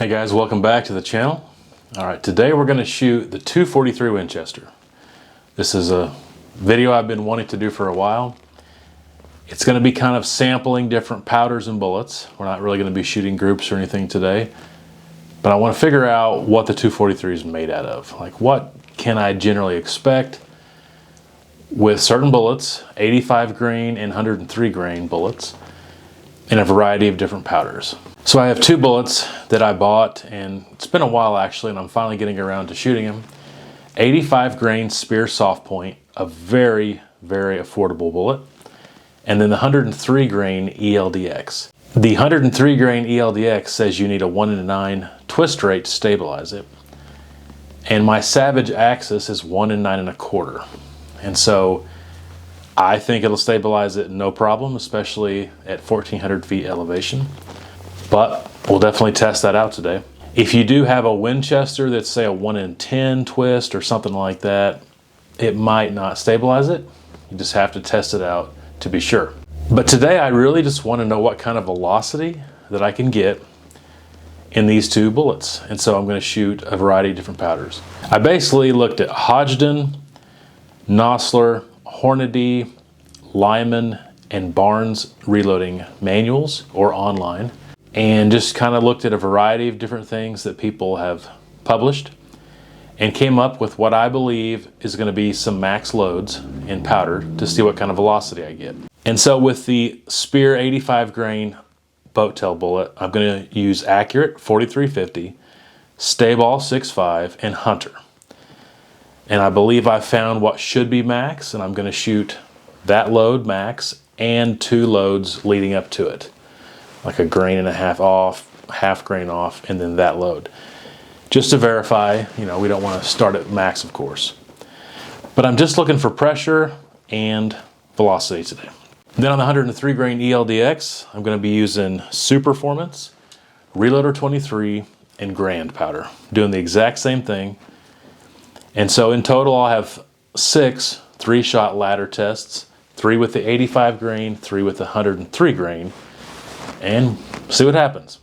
Hey guys, welcome back to the channel. All right, today we're going to shoot the 243 Winchester. This is a video I've been wanting to do for a while. It's going to be kind of sampling different powders and bullets. We're not really going to be shooting groups or anything today, but I want to figure out what the 243 is made out of. Like, what can I generally expect with certain bullets, 85 grain and 103 grain bullets, in a variety of different powders. So I have two bullets that I bought, and it's been a while actually, and I'm finally getting around to shooting them. 85 grain Spear soft point, a very, very affordable bullet. And then the 103 grain ELDX. The 103 grain ELDX says you need a 1:9 twist rate to stabilize it. And my Savage axis is 1 9¼ And so I think it'll stabilize it no problem, especially at 1400 feet elevation. But we'll definitely test that out today. If you do have a Winchester that's, say, a 1:10 twist or something like that, it might not stabilize it. You just have to test it out to be sure. But today I really just want to know what kind of velocity that I can get in these two bullets. And so I'm going to shoot a variety of different powders. I basically looked at Hodgdon, Nosler, Hornady, Lyman, and Barnes reloading manuals or online, and just kind of looked at a variety of different things that people have published and came up with what I believe is going to be some max loads in powder to see what kind of velocity I get. And so with the Spear 85 grain boat tail bullet, I'm going to use Accurate 4350, Stayball 6.5, and Hunter. And I believe I found what should be max, and I'm going to shoot that load max and two loads leading up to it, like a grain and a half off, half grain off, and then that load, just to verify. You know, we don't want to start at max, of course, but I'm just looking for pressure and velocity today. Then on the 103 grain ELDX, I'm going to be using Superformance, Reloader 23, and Grand powder, doing the exact same thing. And so in total I'll have 6 3-shot ladder tests, 3 with the 85 grain, 3 with the 103 grain, and see what happens.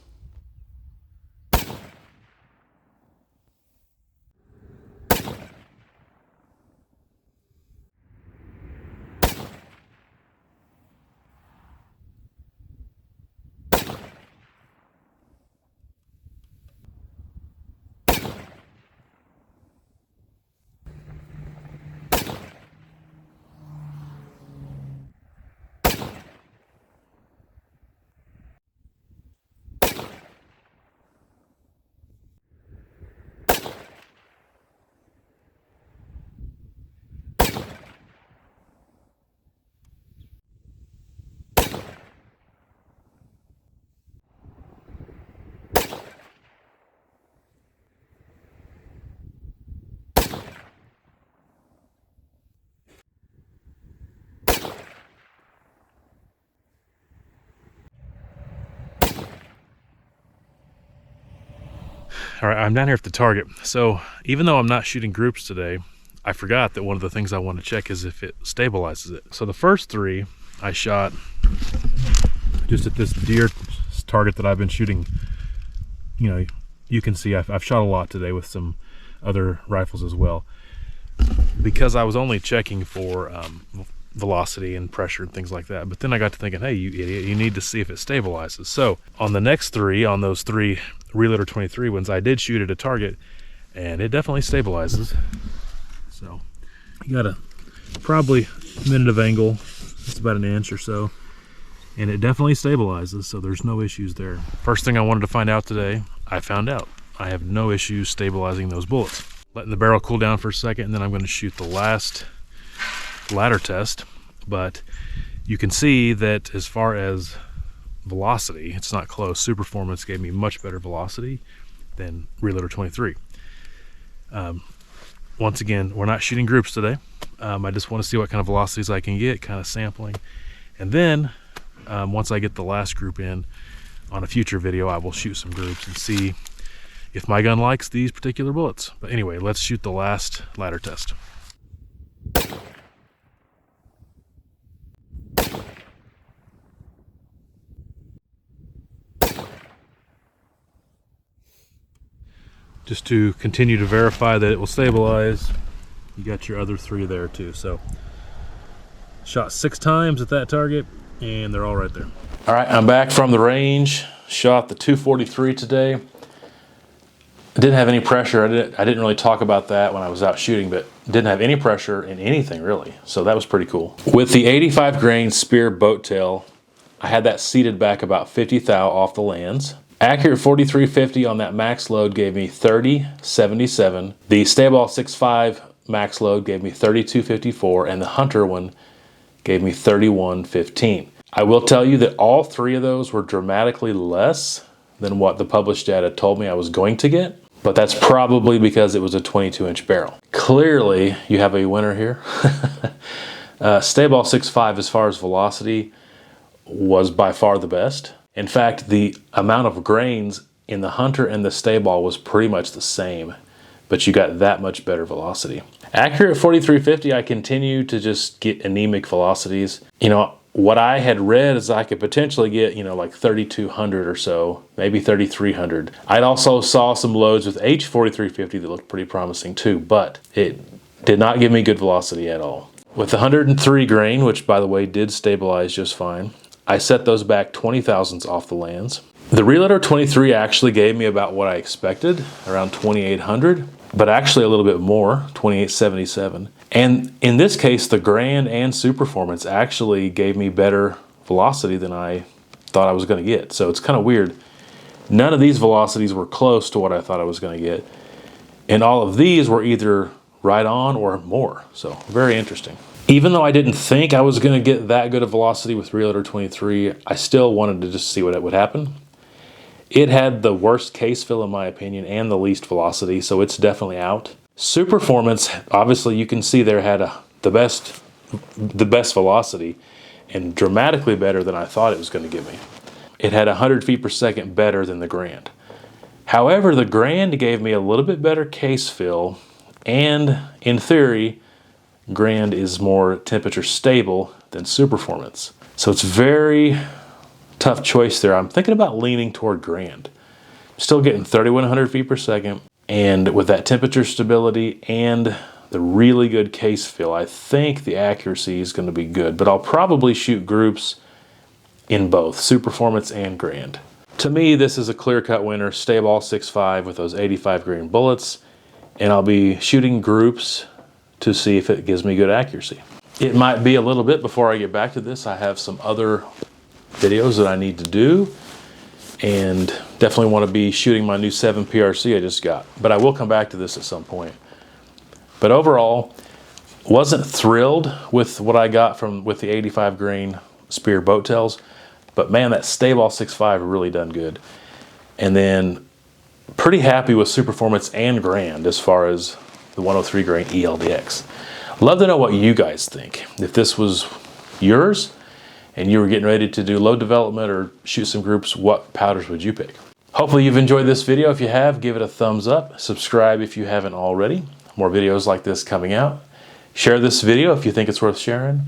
All right, I'm down here at the target. So even though I'm not shooting groups today, I forgot that one of the things I want to check is if it stabilizes it. So the first 3 I shot just at this deer target that I've been shooting. You know, you can see I've shot a lot today with some other rifles as well, because I was only checking for velocity and pressure and things like that. But then I got to thinking, hey, you idiot, you need to see if it stabilizes. So on the next 3, on those 3 Reloader 23 ones, I did shoot at a target, and it definitely stabilizes. So you got a probably minute of angle, it's about 1 inch or so, and it definitely stabilizes, so there's no issues there. First thing I wanted to find out today, I found out. I have no issues stabilizing those bullets. Letting the barrel cool down for a second, and then I'm going to shoot the last ladder test. But you can see that as far as velocity, it's not close. Superformance gave me much better velocity than Reloader 23. Once again, we're not shooting groups today. I just want to see what kind of velocities I can get, kind of sampling. And then once I get the last group in on a future video, I will shoot some groups and see if my gun likes these particular bullets. But anyway, let's shoot the last ladder test. just to continue to verify that it will stabilize. You got your other 3 there too. So shot 6 times at that target, and they're all right there. All right, I'm back from the range. Shot the 243 today. I didn't have any pressure. I didn't really talk about that when I was out shooting, but didn't have any pressure in anything really. So that was pretty cool. With the 85 grain Spear boat tail, I had that seated back about 50 thou off the lands. Accurate 4350 on that max load gave me 30.77. The Stayball 6.5 max load gave me 32.54, and the Hunter one gave me 31.15. I will tell you that all 3 of those were dramatically less than what the published data told me I was going to get, but that's probably because it was a 22-inch barrel. Clearly, you have a winner here. Stayball 6.5, as far as velocity, was by far the best. In fact, the amount of grains in the Hunter and the Stayball was pretty much the same, but you got that much better velocity. Accurate 4350, I continue to just get anemic velocities. You know, what I had read is I could potentially get, you know, like 3,200 or so, maybe 3,300. I'd also saw some loads with H4350 that looked pretty promising too, but it did not give me good velocity at all. With the 103 grain, which by the way did stabilize just fine, I set those back 20 thousandths off the lands. The Reloader 23 actually gave me about what I expected, around 2,800, but actually a little bit more, 2,877. And in this case, the Grand and Superformance actually gave me better velocity than I thought I was going to get. So it's kind of weird. None of these velocities were close to what I thought I was going to get. And all of these were either right on or more. So very interesting. Even though I didn't think I was going to get that good of velocity with Reloader 23, I still wanted to just see what would happen. It had the worst case fill in my opinion and the least velocity, so it's definitely out. Superformance, obviously you can see there had the best velocity and dramatically better than I thought it was going to give me. It had 100 feet per second better than the Grand. However, the Grand gave me a little bit better case fill, and in theory, Grand is more temperature stable than Superformance. So it's very tough choice there. I'm thinking about leaning toward Grand. Still getting 3,100 feet per second, and with that temperature stability and the really good case fill, I think the accuracy is going to be good. But I'll probably shoot groups in both Superformance and Grand. To me, this is a clear-cut winner. Stayball 6.5 with those 85 grain bullets, and I'll be shooting groups to see if it gives me good accuracy. It might be a little bit before I get back to this. I have some other videos that I need to do, and definitely want to be shooting my new 7 PRC I just got. But I will come back to this at some point. But overall, wasn't thrilled with what I got with the 85 grain Spear boat tails, but man, that Stayball 6.5 really done good. And then pretty happy with Superformance and Grand as far as the 103 grain ELDX. Love to know what you guys think. If this was yours and you were getting ready to do load development or shoot some groups, what powders would you pick? Hopefully you've enjoyed this video. If you have, give it a thumbs up. Subscribe if you haven't already. More videos like this coming out. Share this video if you think it's worth sharing.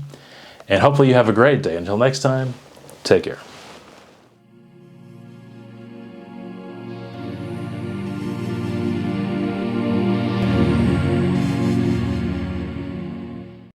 And hopefully you have a great day. Until next time, take care.